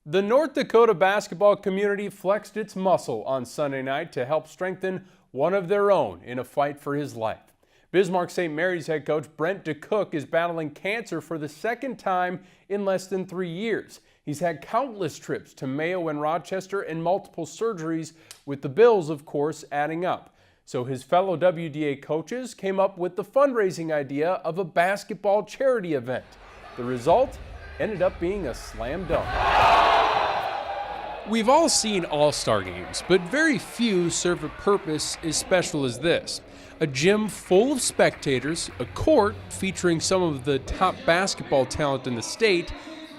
The North Dakota basketball community flexed its muscle on Sunday night to help strengthen one of their own in a fight for his life. Bismarck St. Mary's head coach Brent DeKok is battling cancer for the second time in less than 3 years. He's had countless trips to Mayo and Rochester and multiple surgeries, with the bills, of course, adding up. So his fellow WDA coaches came up with the fundraising idea of a basketball charity event. The result ended up being a slam dunk. We've all seen all-star games, but very few serve a purpose as special as this. A gym full of spectators, a court featuring some of the top basketball talent in the state,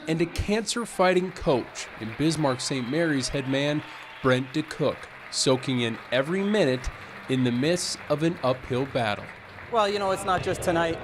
and a cancer-fighting coach in Bismarck St. Mary's head man Brent DeKok, soaking in every minute in the midst of an uphill battle. Well, it's not just tonight.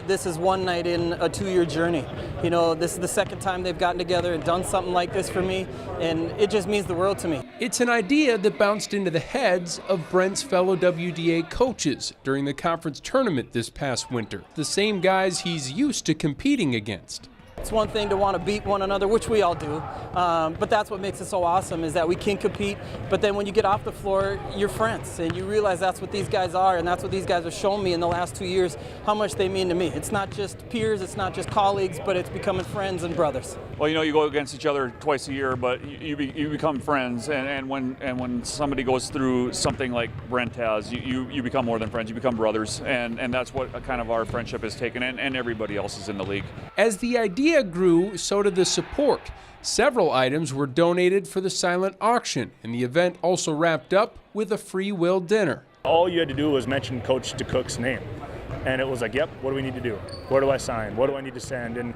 This is one night in a 2-year journey. This is the second time they've gotten together and done something like this for me, and it just means the world to me. It's an idea that bounced into the heads of Brent's fellow WDA coaches during the conference tournament this past winter, the same guys he's used to competing against. It's one thing to want to beat one another, which we all do, but that's what makes it so awesome, is that we can compete, but then when you get off the floor, you're friends, and you realize that's what these guys are, and that's what these guys have shown me in the last 2 years, how much they mean to me. It's not just peers, it's not just colleagues, but it's becoming friends and brothers. Well, you go against each other twice a year, but you become friends, and when somebody goes through something like Brent has, you become more than friends, you become brothers, and that's what kind of our friendship has taken, and everybody else is in the league. As the idea grew, so did the support. Several items were donated for the silent auction, and the event also wrapped up with a free will dinner. All you had to do was mention Coach DeKok's name. And it was like, yep, what do we need to do? Where do I sign? What do I need to send? And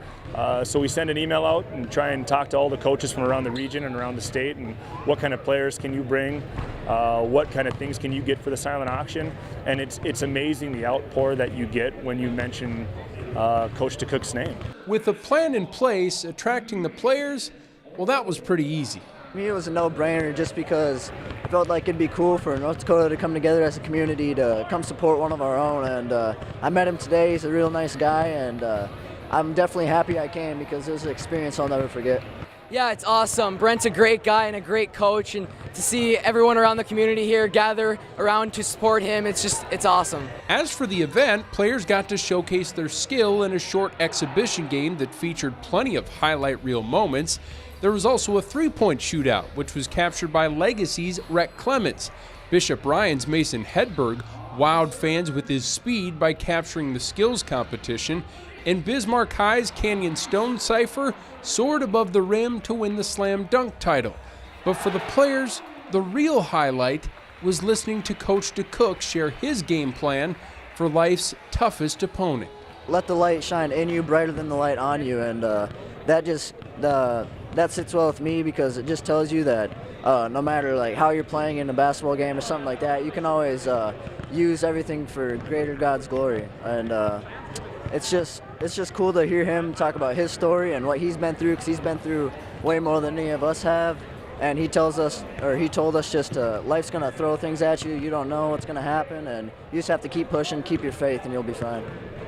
so we send an email out and try and talk to all the coaches from around the region and around the state, and what kind of players can you bring? What kind of things can you get for the silent auction? And it's amazing the outpour that you get when you mention Coach DeKok's name. With a plan in place, attracting the players, well, that was pretty easy. For me, it was a no-brainer just because I felt like it'd be cool for North Dakota to come together as a community to come support one of our own. And I met him today. He's a real nice guy, and I'm definitely happy I came because it was an experience I'll never forget. Yeah, it's awesome. Brent's a great guy and a great coach, and to see everyone around the community here gather around to support him, it's awesome. As for the event, players got to showcase their skill in a short exhibition game that featured plenty of highlight reel moments. There was also a three-point shootout, which was captured by Legacy's Rhett Clements. Bishop Ryan's Mason Hedberg wowed fans with his speed by capturing the skills competition, and Bismarck High's Canyon Stone Cipher soared above the rim to win the slam dunk title. But for the players, the real highlight was listening to Coach DeKok share his game plan for life's toughest opponent. Let the light shine in you brighter than the light on you, and that sits well with me because it just tells you that no matter like how you're playing in a basketball game or something like that, you can always use everything for greater God's glory. And it's just cool to hear him talk about his story and what he's been through, because he's been through way more than any of us have. And he told us just life's gonna throw things at you. You don't know what's gonna happen, and you just have to keep pushing, keep your faith, and you'll be fine.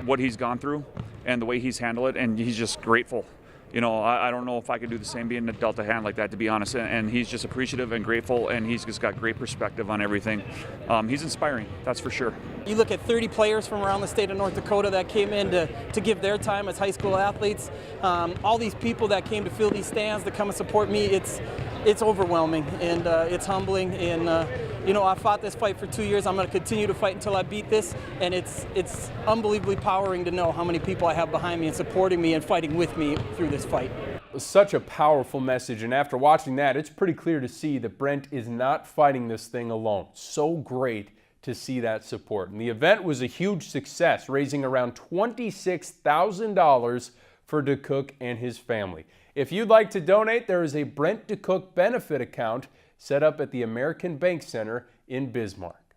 What he's gone through and the way he's handled it, and he's just grateful. I don't know if I could do the same being dealt a hand like that, to be honest. And he's just appreciative and grateful, and he's just got great perspective on everything. He's inspiring, that's for sure. You look at 30 players from around the state of North Dakota that came in to give their time as high school athletes. All these people that came to fill these stands to come and support me, it's overwhelming, and it's humbling. And I fought this fight for 2 years. I'm going to continue to fight until I beat this, and it's unbelievably empowering to know how many people I have behind me and supporting me and fighting with me through this fight. Such a powerful message, and after watching that, it's pretty clear to see that Brent is not fighting this thing alone. So great to see that support. And the event was a huge success, raising around $26,000 for DeKok and his family. If you'd like to donate, there is a Brent DeKok benefit account set up at the American Bank Center in Bismarck.